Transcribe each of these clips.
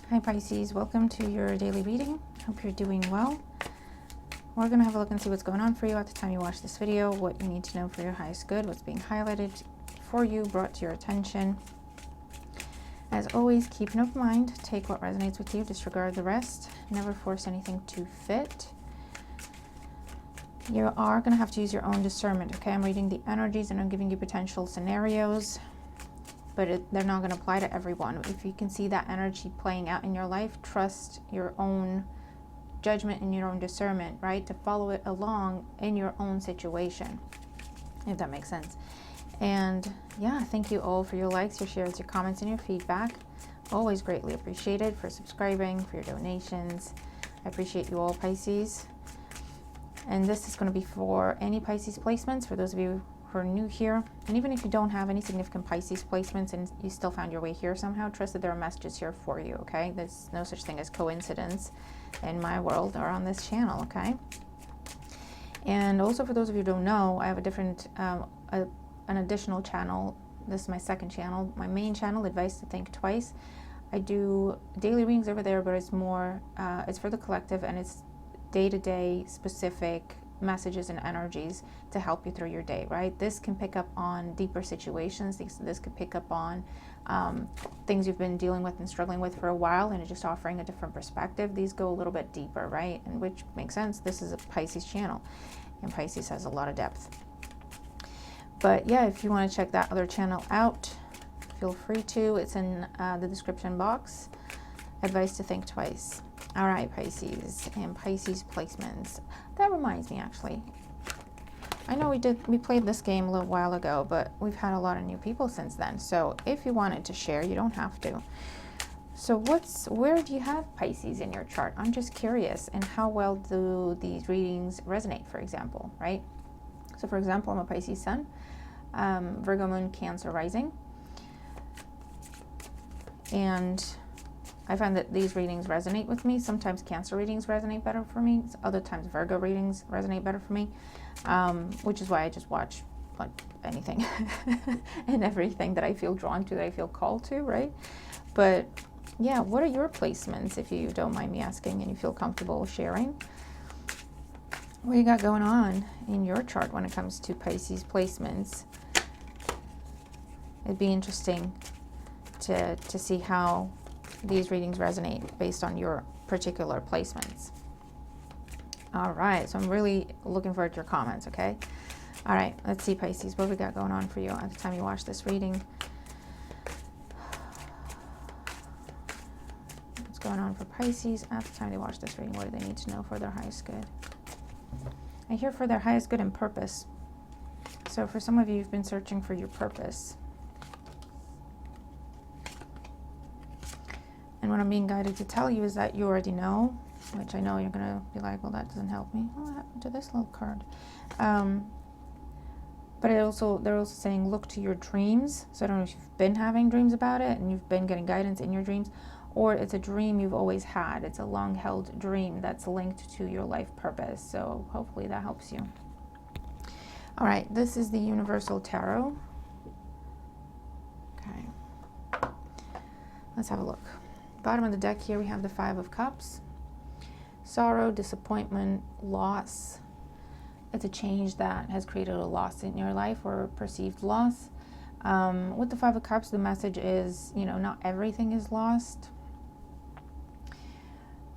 Hi Pisces, welcome to your daily reading. Hope you're doing well. We're going to have a look and see what's going on for you at the time you watch this video, what you need to know for your highest good, what's being highlighted for you, brought to your attention. As always, keep an open mind, take what resonates with you, disregard the rest, never force anything to fit. You are going to have to use your own discernment, okay? I'm reading the energies and I'm giving you potential scenarios, but they're not going to apply to everyone. If you can see that energy playing out in your life, trust your own judgment and your own discernment, right? To follow it along in your own situation, if that makes sense. And yeah, thank you all for your likes, your shares, your comments, and your feedback. Always greatly appreciated, for subscribing, for your donations. I appreciate you all, Pisces. And this is going to be for any Pisces placements, for those of you who are new here. And even if you don't have any significant Pisces placements and you still found your way here somehow, trust that there are messages here for you, okay? There's no such thing as coincidence in my world or on this channel, okay? And also, for those of you who don't know, I have a different, an additional channel. This is my second channel. My main channel, Advice to Think Twice. I do daily readings over there, but it's more, it's for the collective, and it's day-to-day specific messages and energies to help you through your day, right? This can pick up on deeper situations. This could pick up on things you've been dealing with and struggling with for a while, and just offering a different perspective. These go a little bit deeper, right? And which makes sense. This is a Pisces channel, and Pisces has a lot of depth. But yeah, if you want to check that other channel out, feel free to. It's in the description box. Advice to Think Twice. All right, Pisces and Pisces placements. That reminds me, actually. I know we played this game a little while ago, but we've had a lot of new people since then. So if you wanted to share, you don't have to. So where do you have Pisces in your chart? I'm just curious. And how well do these readings resonate, for example, right? So for example, I'm a Pisces sun, Virgo moon, Cancer rising. And I find that these readings resonate with me. Sometimes Cancer readings resonate better for me. Other times Virgo readings resonate better for me, which is why I just watch like anything and everything that I feel drawn to, that I feel called to, right? But yeah, what are your placements, if you don't mind me asking and you feel comfortable sharing? What you got going on in your chart when it comes to Pisces placements? It'd be interesting to see how these readings resonate based on your particular placements. All right, so I'm really looking forward to your comments, okay? All right, let's see, Pisces, what we got going on for you at the time you watch this reading. What's going on for Pisces at the time they watch this reading? What do they need to know for their highest good? I hear for their highest good and purpose. So for some of you, you've been searching for your purpose. And what I'm being guided to tell you is that you already know, which I know you're going to be like, well, that doesn't help me. What happened to this little card? But they're also saying, look to your dreams. So I don't know if you've been having dreams about it and you've been getting guidance in your dreams, or it's a dream you've always had. It's a long-held dream that's linked to your life purpose. So hopefully that helps you. All right, this is the Universal Tarot. Okay. Let's have a look. Bottom of the deck here, we have the Five of Cups. Sorrow, disappointment, loss. It's a change that has created a loss in your life, or a perceived loss. With the Five of Cups, the message is, you know, not everything is lost.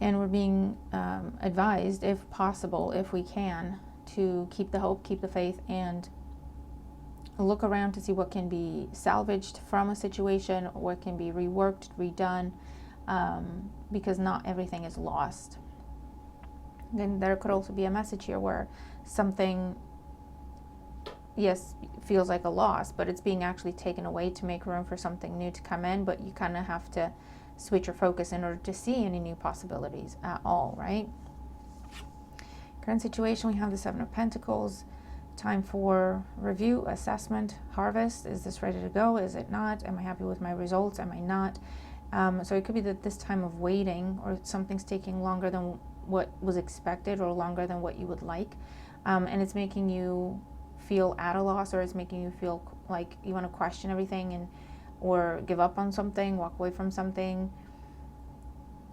And we're being advised, if possible, if we can, to keep the hope, keep the faith, and look around to see what can be salvaged from a situation, what can be reworked, redone, because not everything is lost. Then there could also be a message here where something, yes, feels like a loss, but it's being actually taken away to make room for something new to come in, but you kind of have to switch your focus in order to see any new possibilities at all, right? Current situation, we have the Seven of Pentacles. Time for review, assessment, harvest. Is this ready to go? Is it not? Am I happy with my results? Am I not? So it could be that this time of waiting, or something's taking longer than what was expected, or longer than what you would like. And it's making you feel at a loss, or it's making you feel like you want to question everything, and or give up on something, walk away from something.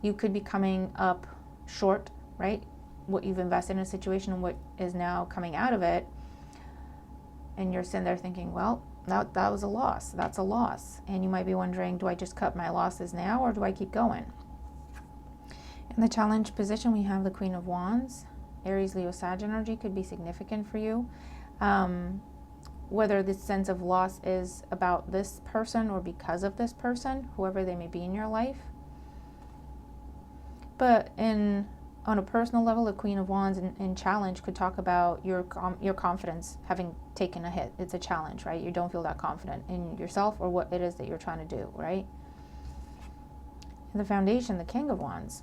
you could be coming up short, right? What you've invested in a situation and what is now coming out of it. And you're sitting there thinking, well, that was a loss. That's a loss. And you might be wondering, do I just cut my losses now or do I keep going? In the challenge position, we have the Queen of Wands. Aries, Leo, Sag energy could be significant for you. Whether this sense of loss is about this person or because of this person, whoever they may be in your life. But on a personal level, the Queen of Wands in challenge could talk about your confidence having taken a hit. It's a challenge, right? You don't feel that confident in yourself or what it is that you're trying to do, right? In the foundation, the King of Wands.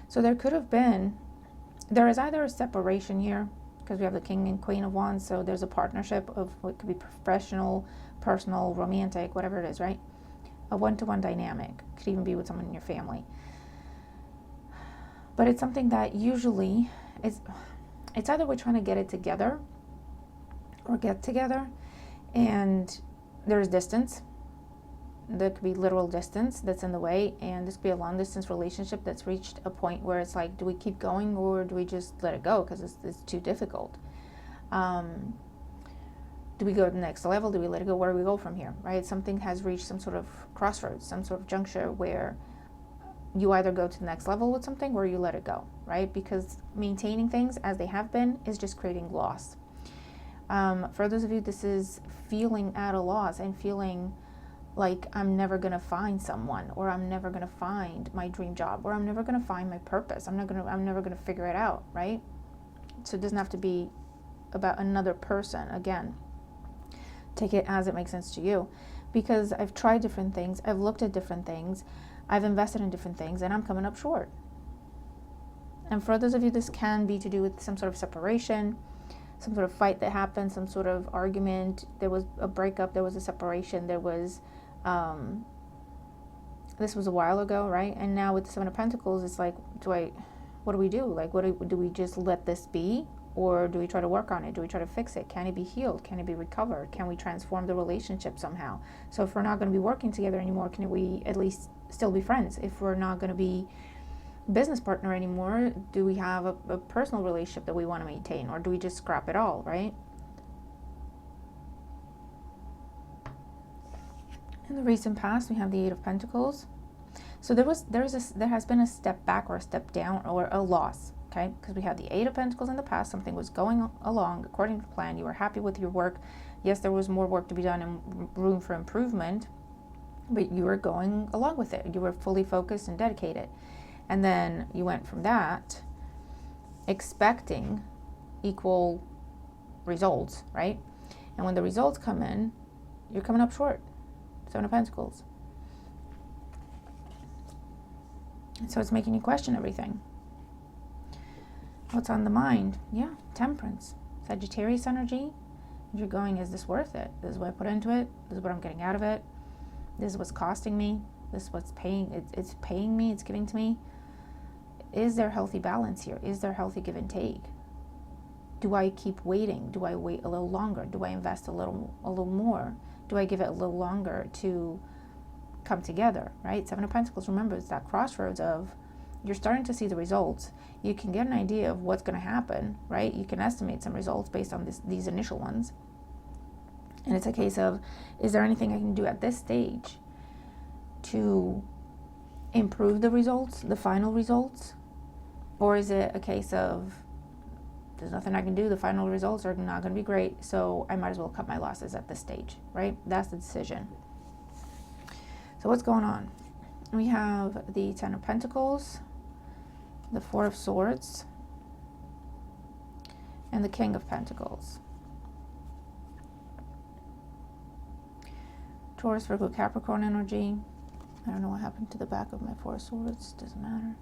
So there is either a separation here, because we have the King and Queen of Wands, so there's a partnership of what could be professional, personal, romantic, whatever it is, right? A one-to-one dynamic. Could even be with someone in your family. But it's something that usually it's either we're trying to get it together or get together, and there's distance. There could be literal distance that's in the way, and this could be a long distance relationship that's reached a point where it's like, do we keep going or do we just let it go because it's too difficult? Do we go to the next level? Do we let it go? Where do we go from here, right? Something has reached some sort of crossroads, some sort of juncture where you either go to the next level with something or you let it go, right? Because maintaining things as they have been is just creating loss. For those of you, this is feeling at a loss and feeling like I'm never going to find someone, or I'm never going to find my dream job, or I'm never going to find my purpose. I'm never going to figure it out, right? So it doesn't have to be about another person. Again, take it as it makes sense to you, because I've tried different things. I've looked at different things. I've invested in different things, and I'm coming up short. And for those of you, this can be to do with some sort of separation, some sort of fight that happened, some sort of argument. There was a breakup, there was a separation, there was this was a while ago, right? And now with the Seven of Pentacles, it's like, what do we do? Like, do we just let this be? Or do we try to work on it? Do we try to fix it? Can it be healed? Can it be recovered? Can we transform the relationship somehow? So if we're not going to be working together anymore, can we at least still be friends? If we're not going to be business partner anymore, do we have a personal relationship that we want to maintain? Or do we just scrap it all, right? In the recent past, we have the Eight of Pentacles. So there has been a step back or a step down or a loss, okay? Because we had the Eight of Pentacles in the past. Something was going along according to plan. You were happy with your work. Yes, there was more work to be done and room for improvement, but you were going along with it. You were fully focused and dedicated. And then you went from that expecting equal results, right? And when the results come in, you're coming up short. Seven of Pentacles. And so it's making you question everything. What's on the mind? Yeah, Temperance. Sagittarius energy. You're going, is this worth it? This is what I put into it. This is what I'm getting out of it. This is what's costing me. This is what's paying. It's paying me. It's giving to me. Is there healthy balance here? Is there healthy give and take? Do I keep waiting? Do I wait a little longer? Do I invest a little more? Do I give it a little longer to come together, right? Seven of Pentacles, remember, it's that crossroads of you're starting to see the results. You can get an idea of what's going to happen, right? You can estimate some results based on these initial ones. And it's a case of, is there anything I can do at this stage to improve the results, the final results? Or is it a case of, there's nothing I can do, the final results are not going to be great, so I might as well cut my losses at this stage, right? That's the decision. So what's going on? We have the Ten of Pentacles, the Four of Swords, and the King of Pentacles. Taurus, Virgo, Capricorn energy. I don't know what happened to the back of my Four of Swords, doesn't matter.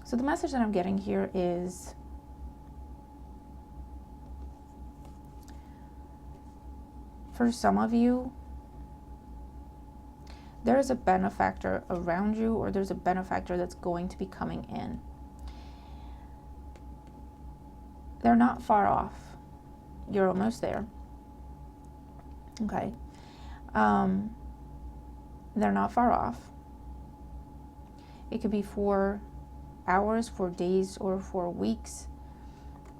So the message that I'm getting here is for some of you, there is a benefactor around you, or there's a benefactor that's going to be coming in. They're not far off. You're almost there. Okay. they're not far off. It could be 4 hours, 4 days, or 4 weeks.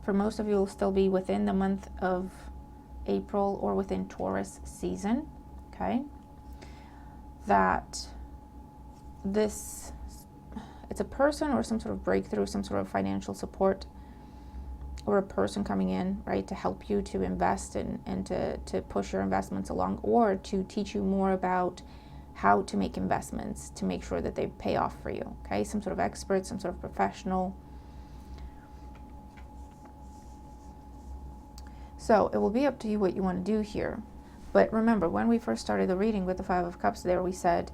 For most of you, it will still be within the month of April or within Taurus season, okay? That it's a person or some sort of breakthrough, some sort of financial support, or a person coming in, right, to help you to invest and to push your investments along, or to teach you more about how to make investments to make sure that they pay off for you, okay? Some sort of expert, some sort of professional. So it will be up to you what you want to do here. But remember, when we first started the reading with the Five of Cups there, we said,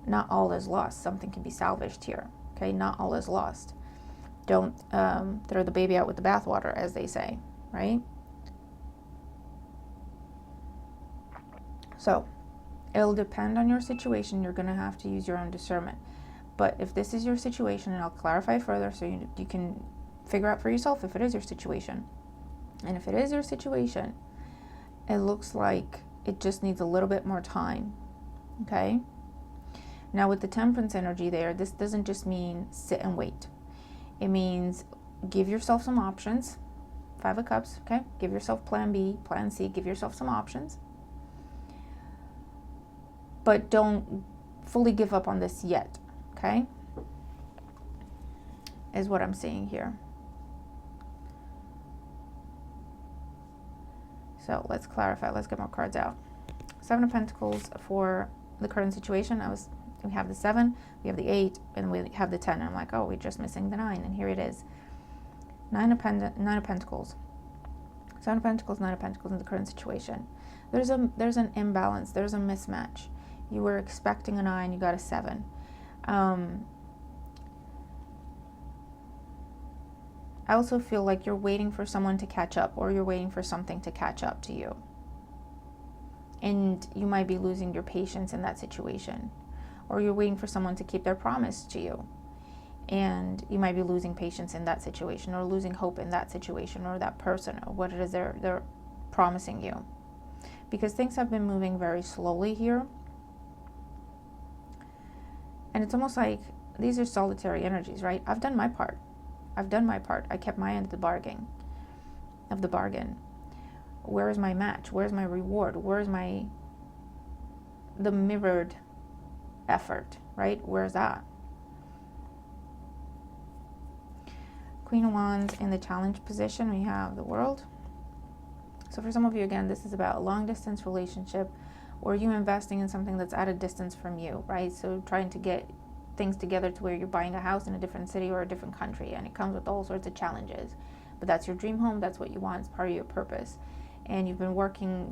not all is lost. Something can be salvaged here, okay? Not all is lost. Don't throw the baby out with the bathwater, as they say, right? So it'll depend on your situation. You're going to have to use your own discernment. But if this is your situation, and I'll clarify further so you can figure out for yourself if it is your situation. And if it is your situation, it looks like it just needs a little bit more time, okay? Now with the Temperance energy there, this doesn't just mean sit and wait. It means give yourself some options. Five of Cups, okay? Give yourself plan B, plan C, give yourself some options. But don't fully give up on this yet, okay? Is what I'm seeing here. So let's clarify. Let's get more cards out. Seven of Pentacles for the current situation. We have the 7, we have the 8, and we have the 10. And I'm like, oh, we're just missing the 9, and here it is. Nine of Pentacles. 7 of Pentacles, 9 of Pentacles in the current situation. There's an imbalance. There's a mismatch. You were expecting a 9, you got a 7. I also feel like you're waiting for someone to catch up, or you're waiting for something to catch up to you. And you might be losing your patience in that situation. Or you're waiting for someone to keep their promise to you. And you might be losing patience in that situation, or losing hope in that situation, or that person, or what it is they're promising you. Because things have been moving very slowly here. And it's almost like these are solitary energies, right? I've done my part. I kept my end of the bargain. Where is my match? Where's my reward? Where's the mirrored effort, right? Where's that? Queen of Wands in the challenge position, we have the World. So for some of you, again, this is about a long distance relationship, or you investing in something that's at a distance from you, right? So trying to get things together to where you're buying a house in a different city or a different country, and it comes with all sorts of challenges. But that's your dream home, that's what you want, it's part of your purpose. And you've been working,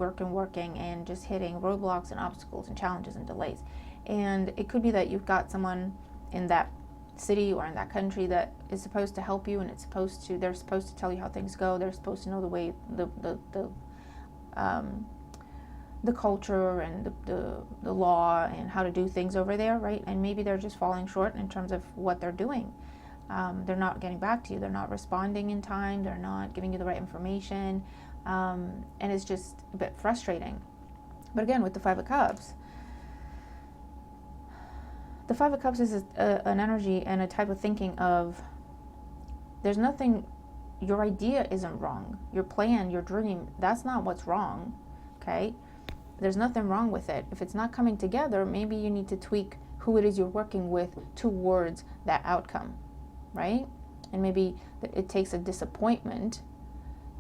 and just hitting roadblocks and obstacles and challenges and delays. And it could be that you've got someone in that city or in that country that is supposed to help you, and they're supposed to tell you how things go. They're supposed to know the way, the culture and the law and how to do things over there, right? And maybe they're just falling short in terms of what they're doing. They're not getting back to you. They're not responding in time. They're not giving you the right information. And it's just a bit frustrating. But again, with the Five of Cups, the Five of Cups is an energy and a type of thinking of, there's nothing, your idea isn't wrong. Your plan, your dream, that's not what's wrong, okay? There's nothing wrong with it. If it's not coming together, maybe you need to tweak who it is you're working with towards that outcome, right? And maybe it takes a disappointment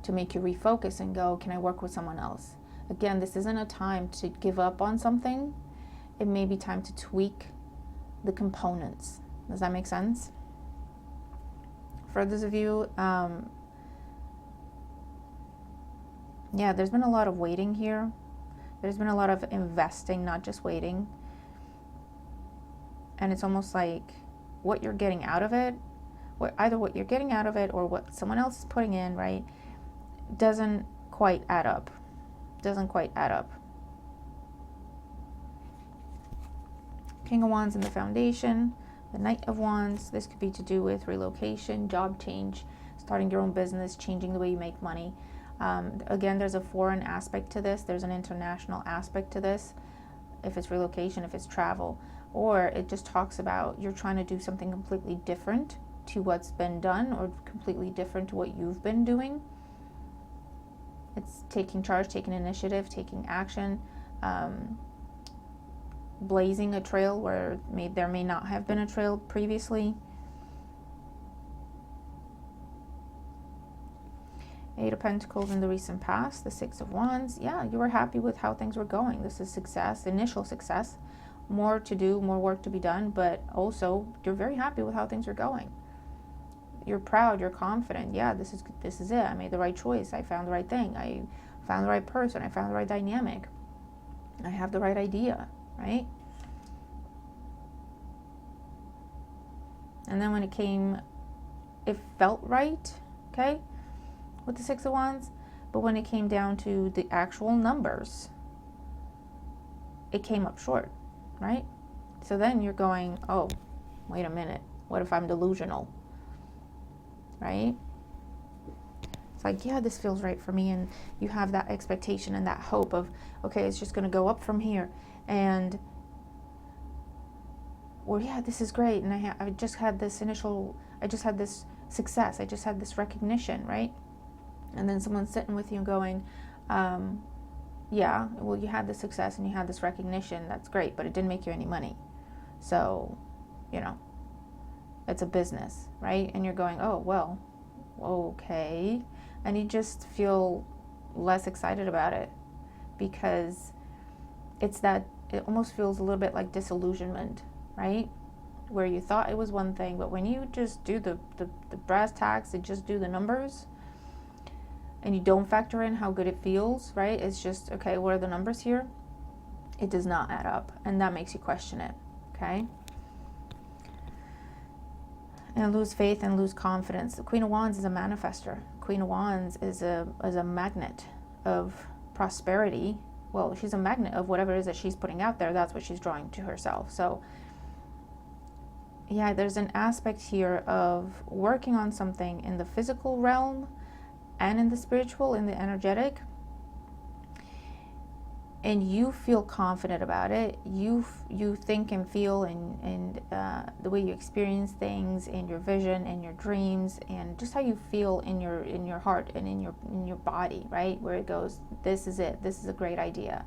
to make you refocus and go, can I work with someone else? Again, this isn't a time to give up on something. It may be time to tweak the components. Does that make sense? For those of you, yeah, there's been a lot of waiting here. There's been a lot of investing, not just waiting. And it's almost like what you're getting out of it, either what you're getting out of it or what someone else is putting in, right, doesn't quite add up. King of Wands in the foundation, the Knight of Wands. This could be to do with relocation, job change, starting your own business, changing the way you make money. Again, there's a foreign aspect to this. There's an international aspect to this. if it's relocation, if it's travel, or it just talks about you're trying to do something completely different to what's been done, or completely different to what you've been doing. It's taking charge, taking initiative, taking action, blazing a trail where there may not have been a trail previously. Eight of Pentacles in the recent past, the Six of Wands. Yeah, you were happy with how things were going. This is success, initial success. More to do, more work to be done, but also you're very happy with how things are going. You're proud, you're confident. Yeah, this is it. I made the right choice. I found the right thing. I found the right person. I found the right dynamic. I have the right idea, right? And then when it felt right, okay, with the Six of Wands, but when it came down to the actual numbers, it came up short, right? So then you're going, oh, wait a minute. What if I'm delusional? Right? It's like, yeah, this feels right for me. And you have that expectation and that hope of, okay, it's just going to go up from here. And, well, yeah, this is great. And I just had this success. I just had this recognition, right? And then someone's sitting with you and going, yeah, well, you had this success and you had this recognition. That's great, but it didn't make you any money. So, it's a business, right? And you're going, oh, well, okay. And you just feel less excited about it, because it almost feels a little bit like disillusionment, right? Where you thought it was one thing, but when you just do the brass tacks and just do the numbers, and you don't factor in how good it feels, right? It's just, okay, what are the numbers here? It does not add up, and that makes you question it, okay? And lose faith and lose confidence. The Queen of Wands is a manifester. Queen of Wands is a magnet of prosperity. Well, she's a magnet of whatever it is that she's putting out there. That's what she's drawing to herself. So, yeah, there's an aspect here of working on something in the physical realm and in the spiritual, in the energetic, and you feel confident about it. You think and feel, and the way you experience things, and your vision, and your dreams, and just how you feel in your heart and in your body, right? Where it goes, this is it. This is a great idea.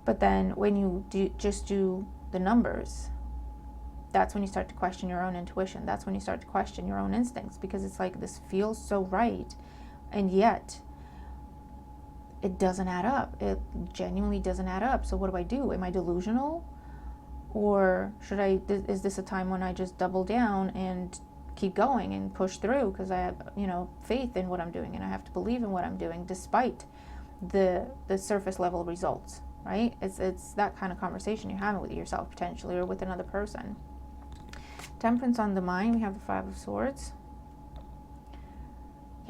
But then when you do the numbers, that's when you start to question your own intuition. That's when you start to question your own instincts, because it's like, this feels so right, and yet it doesn't add up. It genuinely doesn't add up. So what do? Am I delusional? Or is this a time when I just double down and keep going and push through, because I have, faith in what I'm doing, and I have to believe in what I'm doing despite the surface level results, right? It's that kind of conversation you're having with yourself potentially, or with another person. Temperance on the mind, we have the Five of Swords.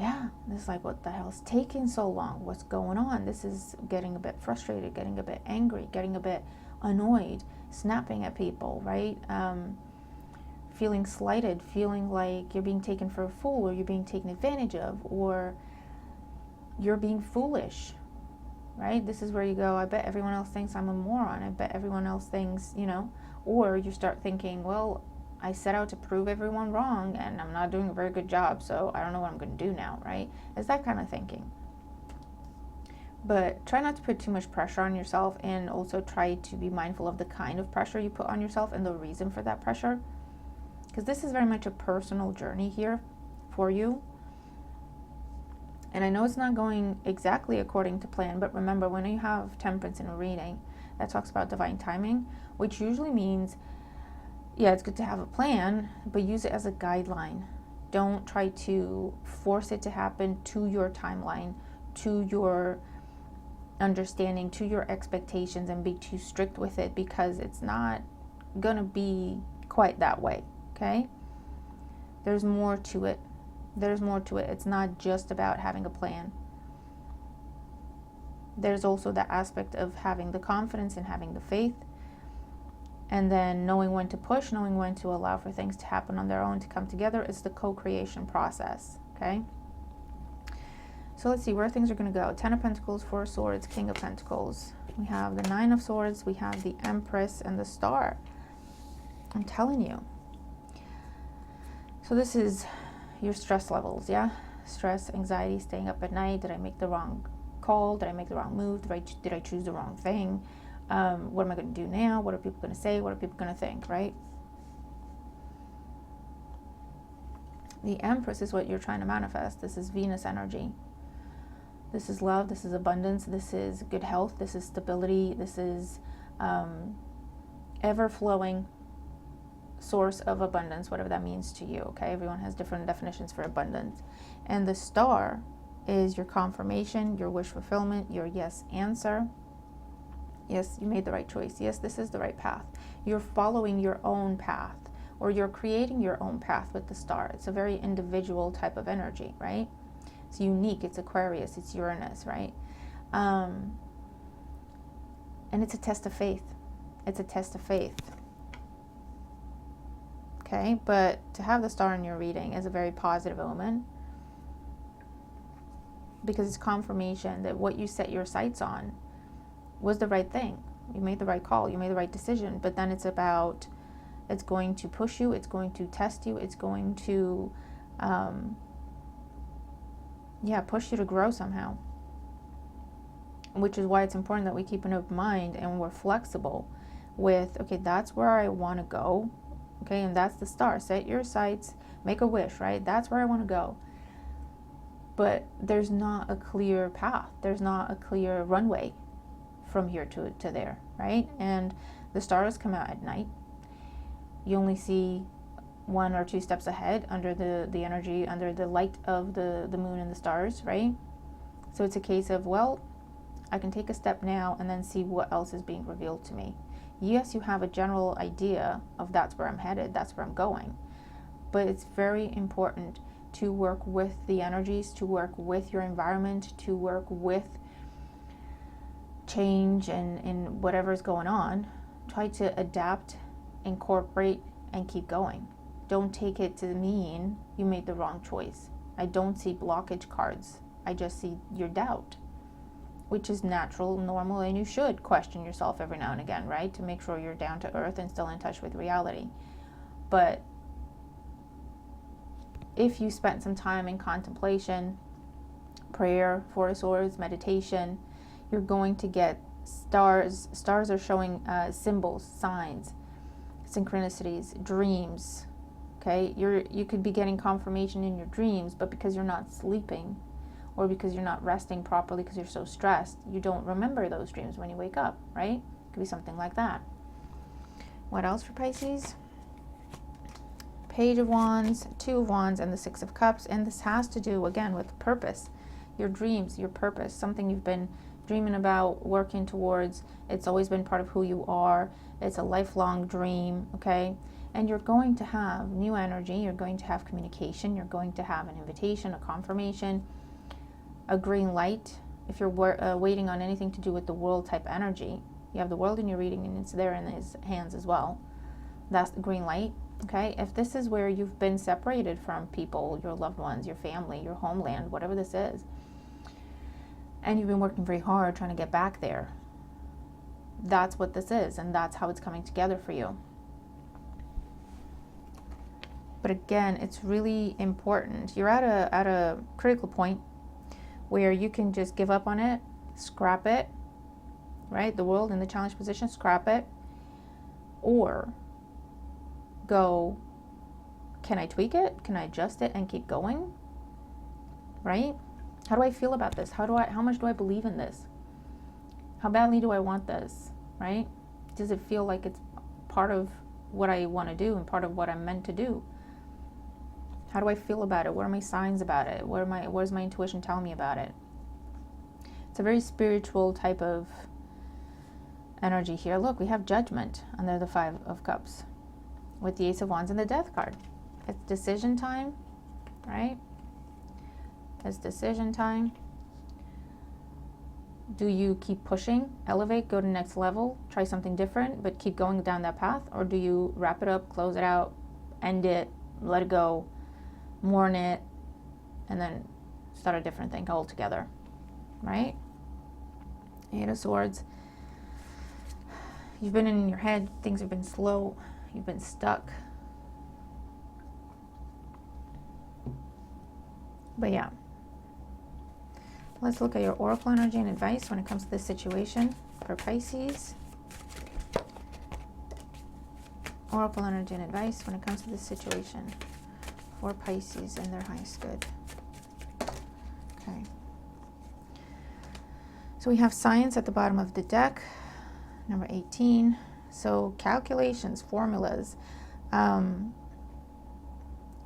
Yeah, this is like, what the hell's taking so long? What's going on? This is getting a bit frustrated, getting a bit angry, getting a bit annoyed, snapping at people, right? Feeling slighted, feeling like you're being taken for a fool, or you're being taken advantage of, or you're being foolish, right? This is where you go, I bet everyone else thinks I'm a moron. I bet everyone else thinks, or you start thinking, well, I set out to prove everyone wrong, and I'm not doing a very good job, so I don't know what I'm going to do now, right? It's that kind of thinking. But try not to put too much pressure on yourself, and also try to be mindful of the kind of pressure you put on yourself and the reason for that pressure. Because this is very much a personal journey here for you. And I know it's not going exactly according to plan, but remember, when you have temperance in a reading, that talks about divine timing, which usually means, yeah, it's good to have a plan, but use it as a guideline. Don't try to force it to happen to your timeline, to your understanding, to your expectations, and be too strict with it, because it's not going to be quite that way, okay? There's more to it. There's more to it. It's not just about having a plan. There's also that aspect of having the confidence and having the faith, and then knowing when to push, knowing when to allow for things to happen on their own, to come together. It's the co-creation process, okay? So let's see where things are going to go. 10 of Pentacles, 4 of Swords, King of Pentacles. We have the 9 of Swords, we have the Empress, and the Star. I'm telling you. So this is your stress levels, yeah? Stress, anxiety, staying up at night. Did I make the wrong call? Did I make the wrong move? Did I choose the wrong thing? What am I going to do now? What are people going to say? What are people going to think, right? The Empress is what you're trying to manifest. This is Venus energy. This is love. This is abundance. This is good health. This is stability. This is ever-flowing source of abundance, whatever that means to you, okay? Everyone has different definitions for abundance. And the Star is your confirmation, your wish fulfillment, your yes answer. Yes, you made the right choice. Yes, this is the right path. You're following your own path, or you're creating your own path with the Star. It's a very individual type of energy, right? It's unique. It's Aquarius. It's Uranus, right? And it's a test of faith. It's a test of faith. Okay, but to have the Star in your reading is a very positive omen, because it's confirmation that what you set your sights on was the right thing. You made the right call. You made the right decision. But then it's going to push you. It's going to test you. It's going to, push you to grow somehow. Which is why it's important that we keep an open mind and we're flexible with, okay, that's where I want to go. Okay, and that's the Star. Set your sights, make a wish, right? That's where I want to go. But there's not a clear path. There's not a clear runway from here to there, right? And the stars come out at night. You only see 1 or 2 steps ahead under the energy, under the light of the moon and the stars, right? So it's a case of, well, I can take a step now and then see what else is being revealed to me. Yes, you have a general idea of that's where I'm headed, that's where I'm going. But it's very important to work with the energies, to work with your environment, to work with change and whatever's going on. Try to adapt, incorporate, and keep going. Don't take it to mean you made the wrong choice. I don't see blockage cards. I just see your doubt, which is natural, normal, and you should question yourself every now and again, right? To make sure you're down to earth and still in touch with reality. But if you spent some time in contemplation, prayer, 4 of Swords, meditation, you're going to get stars. Stars are showing symbols, signs, synchronicities, dreams, okay? You could be getting confirmation in your dreams, but because you're not sleeping, or because you're not resting properly because you're so stressed, you don't remember those dreams when you wake up, right? It could be something like that. What else for Pisces? Page of Wands, 2 of Wands, and the 6 of Cups. And this has to do, again, with purpose. Your dreams, your purpose, something you've been dreaming about, working towards. It's always been part of who you are. It's a lifelong dream, okay? And you're going to have new energy. You're going to have communication. You're going to have an invitation, a confirmation, a green light. If you're waiting on anything to do with the world type energy, you have the world in your reading and it's there in his hands as well. That's the green light, okay? If this is where you've been separated from people, your loved ones, your family, your homeland, whatever this is, and you've been working very hard trying to get back there, that's what this is, and that's how it's coming together for you. But again, it's really important. You're at a critical point where you can just give up on it, scrap it, right? The world in the challenge position, scrap it. Or go, can I tweak it? Can I adjust it and keep going? Right? How do I feel about this? How much do I believe in this? How badly do I want this? Right? Does it feel like it's part of what I want to do and part of what I'm meant to do? How do I feel about it? What are my signs about it? Where's my intuition telling me about it? It's a very spiritual type of energy here. Look, we have Judgment under the 5 of Cups with the Ace of Wands and the Death card. It's decision time, right? It's decision time. Do you keep pushing, elevate, go to the next level, try something different, but keep going down that path? Or do you wrap it up, close it out, end it, let it go, mourn it, and then start a different thing altogether, right? Eight of Swords. You've been in your head, things have been slow, you've been stuck. But yeah, let's look at your oracle energy and advice when it comes to this situation for Pisces. Oracle energy and advice when it comes to this situation for Pisces and their highest good. Okay. So we have science at the bottom of the deck, number 18. So calculations, formulas. But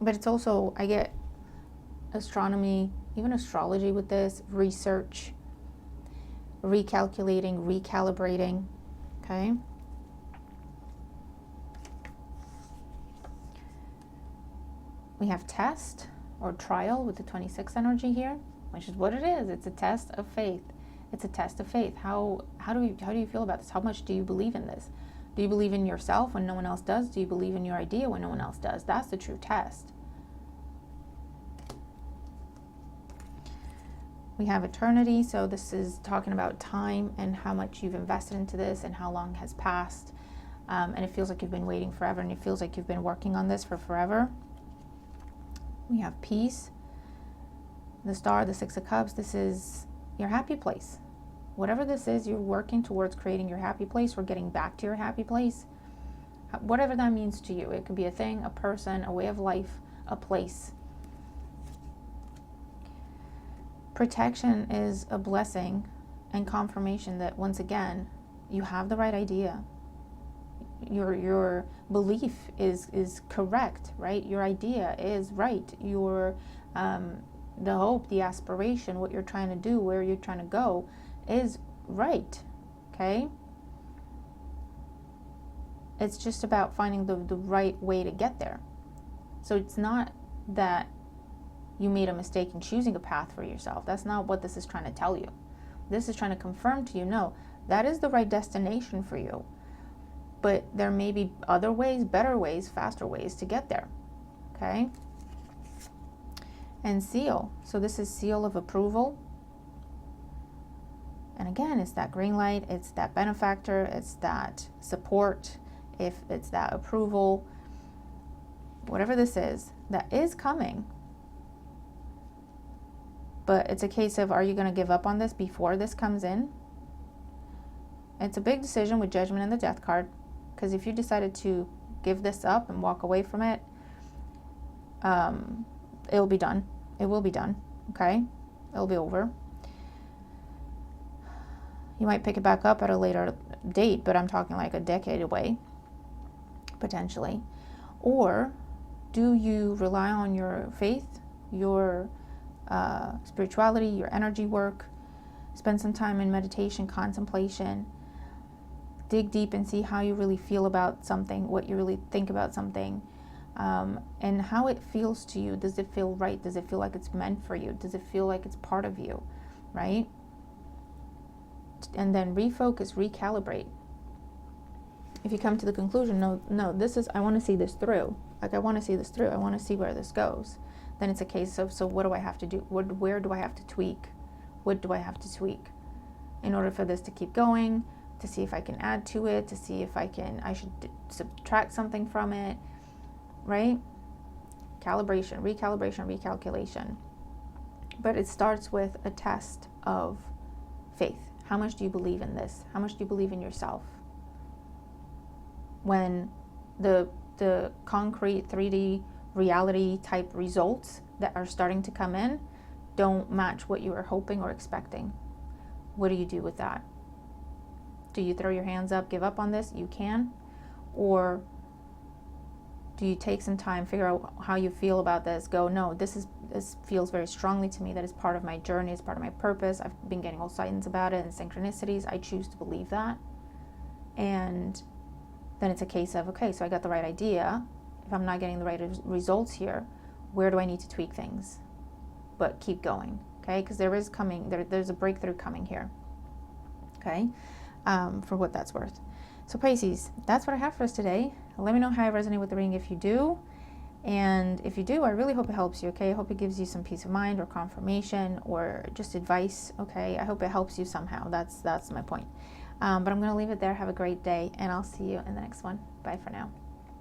it's also, I get astronomy, even astrology with this, research, recalculating, recalibrating, okay? We have test or trial with the 26 energy here, which is what it is. It's a test of faith. It's a test of faith. How do you feel about this? How much do you believe in this? Do you believe in yourself when no one else does? Do you believe in your idea when no one else does? That's the true test. We have eternity, so this is talking about time and how much you've invested into this and how long has passed. And it feels like you've been waiting forever, and it feels like you've been working on this for forever. We have peace, the star, the Six of Cups. This is your happy place. Whatever this is, you're working towards creating your happy place or getting back to your happy place. Whatever that means to you. It could be a thing, a person, a way of life, a place. Protection is a blessing and confirmation that, once again, you have the right idea. Your belief is correct, right? Your idea is right. Your the hope, the aspiration, what you're trying to do, where you're trying to go is right, okay? It's just about finding the right way to get there. So it's not that you made a mistake in choosing a path for yourself. That's not what this is trying to tell you. This is trying to confirm to you, no, that is the right destination for you. But there may be other ways, better ways, faster ways to get there, okay? And seal. So this is seal of approval. And again, it's that green light, it's that benefactor, it's that support, if it's that approval, whatever this is, that is coming. But it's a case of, are you going to give up on this before this comes in? It's a big decision with Judgment and the Death card, because if you decided to give this up and walk away from it, it'll be done. It will be done, okay? It'll be over. You might pick it back up at a later date, but I'm talking like a decade away, potentially. Or do you rely on your faith, your spirituality, your energy work, spend some time in meditation, contemplation, dig deep and see how you really feel about something, what you really think about something, and how it feels to you. Does it feel right? Does it feel like it's meant for you? Does it feel like it's part of you, right? And then refocus, recalibrate. If you come to the conclusion, no, this is, I want to see this through. Like, I want to see this through. I want to see where this goes. Then it's a case of, so what do I have to do? Where do I have to tweak? What do I have to tweak in order for this to keep going? To see if I can add to it, to see if I should subtract something from it, right? Calibration, recalibration, recalculation. But it starts with a test of faith. How much do you believe in this? How much do you believe in yourself? When the concrete 3D reality type results that are starting to come in don't match what you were hoping or expecting, what do you do with that? Do you throw your hands up, give up on this? You can. Or do you take some time, figure out how you feel about this, go, no, this feels very strongly to me, that is part of my journey, it's part of my purpose, I've been getting all signs about it and synchronicities, I choose to believe that. And then it's a case of, okay, so I got the right idea. If I'm not getting the right results here, where do I need to tweak things? But keep going, okay? Because there's a breakthrough coming here, okay? For what that's worth. So Pisces, that's what I have for us today. Let me know how I resonate with the reading if you do. And if you do, I really hope it helps you, okay? I hope it gives you some peace of mind or confirmation or just advice, okay? I hope it helps you somehow. That's my point. But I'm going to leave it there. Have a great day, and I'll see you in the next one. Bye for now.